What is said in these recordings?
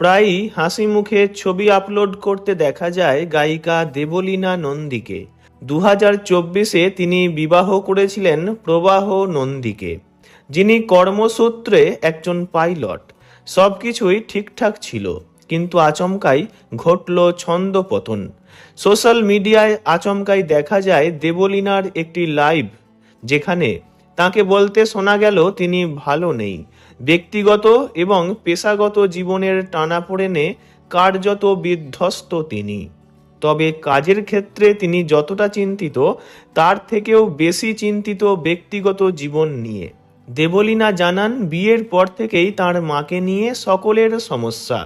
প্রায়ই হাসি মুখে ছবি আপলোড করতে দেখা যায় গায়িকা দেবলীনা নন্দীকে। 2024-এ তিনি বিবাহ করেছিলেন প্রবাহ নন্দীকে, যিনি কর্মসূত্রে একজন পাইলট। সবকিছুই ঠিকঠাক ছিল, কিন্তু আচমকাই ঘটল ছন্দপতন। সোশ্যাল মিডিয়ায় আচমকাই দেখা যায় দেবলীনার একটি লাইভ, যেখানে তাকে বলতে শোনা গেল তিনি ভালো নেই। ব্যক্তিগত এবং পেশাগত জীবনের টানাপোড়েনে কার্যত বিধ্বস্ত তিনি। তবে কাজের ক্ষেত্রে তিনি যতটা চিন্তিত, তার থেকেও বেশি চিন্তিত ব্যক্তিগত জীবন নিয়ে। দেবলীনা জানান, বিয়ের পর থেকেই তার মাকে নিয়ে সকলের সমস্যা।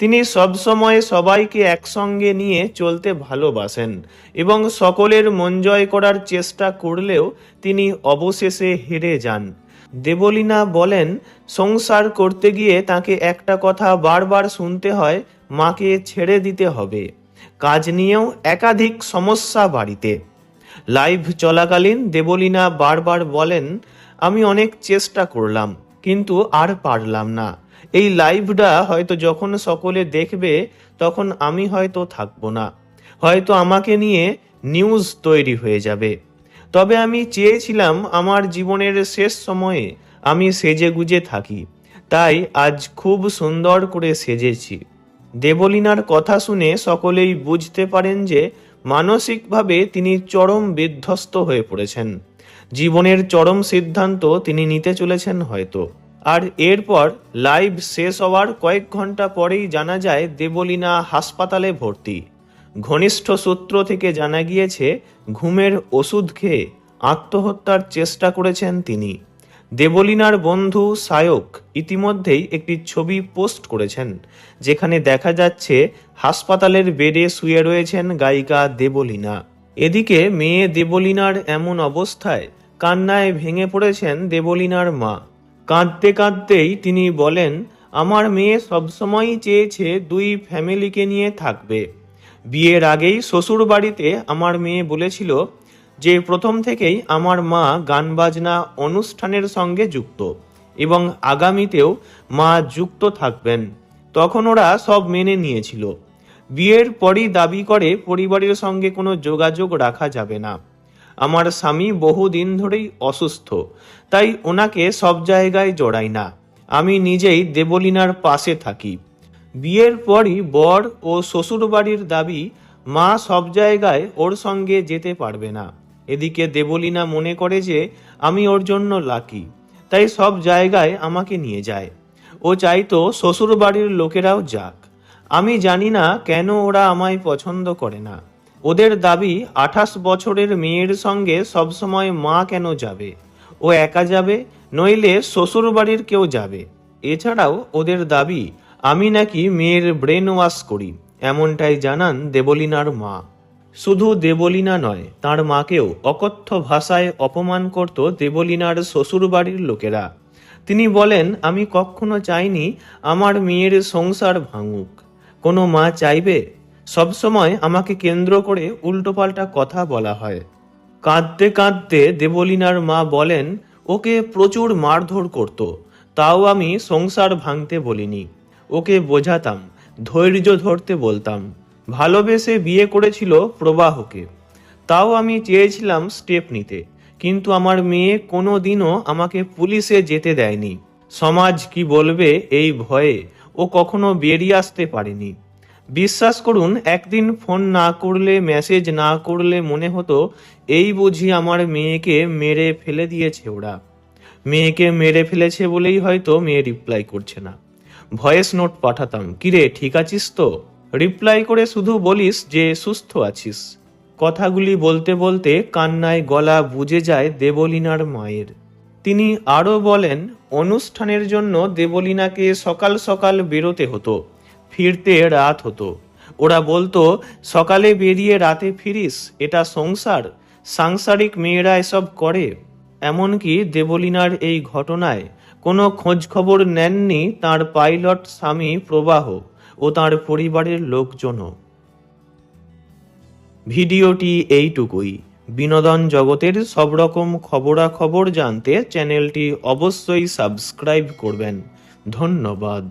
তিনি সবসময় সবাইকে একসঙ্গে নিয়ে চলতে ভালোবাসেন এবং সকলের মন জয় করার চেষ্টা করলেও তিনি অবশেষে হেরে যান। দেবলীনা বলেন, সংসার করতে গিয়ে তাকে একটা কথা বারবার শুনতে হয়, মাকে ছেড়ে দিতে হবে। কাজ নিয়েও একাধিক সমস্যা বাড়িতে। লাইভ চলাকালীন দেবলীনা বারবার বলেন, আমি অনেক চেষ্টা করলাম, কিন্তু আর পারলাম না। এই লাইভটা হয়তো যখন সকলে দেখবে, তখন আমি হয়তো থাকবো না, হয়তো আমাকে নিয়ে নিউজ তৈরি হয়ে যাবে। তবে আমি চেয়েছিলাম আমার জীবনের শেষ সময়ে আমি সেজেগুজে থাকি, তাই আজ খুব সুন্দর করে সেজেছি। দেবলীনার কথা শুনে সকলেই বুঝতে পারেন যে মানসিকভাবে তিনি চরম বিধ্বস্ত হয়ে পড়েছেন। জীবনের চরম সিদ্ধান্ত তিনি নিতে চলেছেন হয়তো। আর এরপর লাইভ শেষ হওয়ার কয়েক ঘন্টা পরেই জানা যায় দেবলীনা হাসপাতালে ভর্তি। ঘনিষ্ঠ সূত্র থেকে জানা গিয়েছে, ঘুমের ওষুধ খেয়ে আত্মহত্যার চেষ্টা করেছেন তিনি। দেবলীনার বন্ধু সায়ক ইতিমধ্যেই একটি ছবি পোস্ট করেছেন, যেখানে দেখা যাচ্ছে হাসপাতালের বেডে শুয়ে রয়েছেন গায়িকা দেবলীনা। এদিকে মেয়ে দেবলীনার এমন অবস্থায় কান্নায় ভেঙে পড়েছেন দেবলীনার মা। কাঁদতে কাঁদতেই তিনি বলেন, আমার মেয়ে সবসময়ই চেয়েছে দুই ফ্যামিলিকে নিয়ে থাকবে। বিয়ের আগেই শ্বশুর বাড়িতে আমার মেয়ে বলেছিল যে প্রথম থেকেই আমার মা গান বাজনা অনুষ্ঠানের সঙ্গে যুক্ত এবং আগামীতেও মা যুক্ত থাকবেন। তখন ওরা সব মেনে নিয়েছিল। বিয়ের পরই দাবি করে পরিবারের সঙ্গে কোনো যোগাযোগ রাখা যাবে না। আমার স্বামী বহুদিন ধরেই অসুস্থ, তাই ওনাকে সব জায়গায় জড়াই না। আমি নিজেই দেবলীনার পাশে থাকি। বিয়ের পরই বর ও শ্বশুরবাড়ির দাবি মা সব জায়গায় ওর সঙ্গে যেতে পারবে না। এদিকে দেবলীনা মনে করে যে আমি ওর জন্য লাকি, তাই সব জায়গায় আমাকে নিয়ে যায়। ও চাইতো শ্বশুরবাড়ির লোকেরাও যাক। আমি জানি না কেন ওরা আমায় পছন্দ করে না। ওদের দাবি 28 বছরের মেয়ের সঙ্গে সবসময় মা কেন যাবে? ও একা যাবে, নইলে শ্বশুর বাড়ির কেউ যাবে। এছাড়াও ওদের দাবি আমি নাকি মেয়ের ব্রেন ওয়াশ করি, এমনটাই জানান দেবলীনার মা। শুধু দেবলীনা নয়, তার মাকেও অকথ্য ভাষায় অপমান করত দেবলীনার শ্বশুর বাড়ির লোকেরা। তিনি বলেন, আমি কখনো চাইনি আমার মেয়ের সংসার ভাঙুক। কোনো মা চাইবে? সবসময় আমাকে কেন্দ্র করে উল্টোপাল্টা কথা বলা হয়। কাঁদতে কাঁদতে দেবলীনার মা বলেন, ওকে প্রচুর মারধর করত, তাও আমি সংসার ভাঙতে বলিনি। ওকে বোঝাতাম, ধৈর্য ধরতে বলতাম। ভালোবেসে বিয়ে করেছিল প্রবাহকে, তাও আমি চেয়েছিলাম স্টেপ নিতে, কিন্তু আমার মেয়ে কোনো দিনও আমাকে পুলিশে যেতে দেয়নি। সমাজ কি বলবে এই ভয়ে ও কখনো বেরিয়ে আসতে পারেনি। বিশ্বাস করুন, একদিন ফোন না করলে, মেসেজ না করলে মনে হতো এই বুঝি আমার মেয়েকে মেরে ফেলে দিয়েছে ওরা। মেয়েকে মেরে ফেলেছে বলেই হয়তো মেয়ে রিপ্লাই করছে না। ভয়েস নোট পাঠাতাম, কিরে ঠিক আছিস তো? রিপ্লাই করে শুধু বলিস যে সুস্থ আছিস। কথাগুলি বলতে বলতে কান্নায় গলা বুজে যায় দেবলীনার মায়ের। তিনি আরও বলেন, অনুষ্ঠানের জন্য দেবলীনাকে সকাল সকাল বেরোতে হতো, ফিরতে রাত হতো। ওরা বলতো, সকালে বেরিয়ে রাতে ফিরিস, এটা সংসার? সাংসারিক মেয়েরা এসব করে। এমনকি দেবলীনার এই ঘটনায় কোনো খোঁজ খবর নেননি তার পাইলট স্বামী প্রবাহ ও তার পরিবারের লোকজনও। ভিডিওটি এইটুকুই। বিনোদন জগতের সব রকম খবরাখবর জানতে চ্যানেলটি অবশ্যই সাবস্ক্রাইব করবেন। ধন্যবাদ।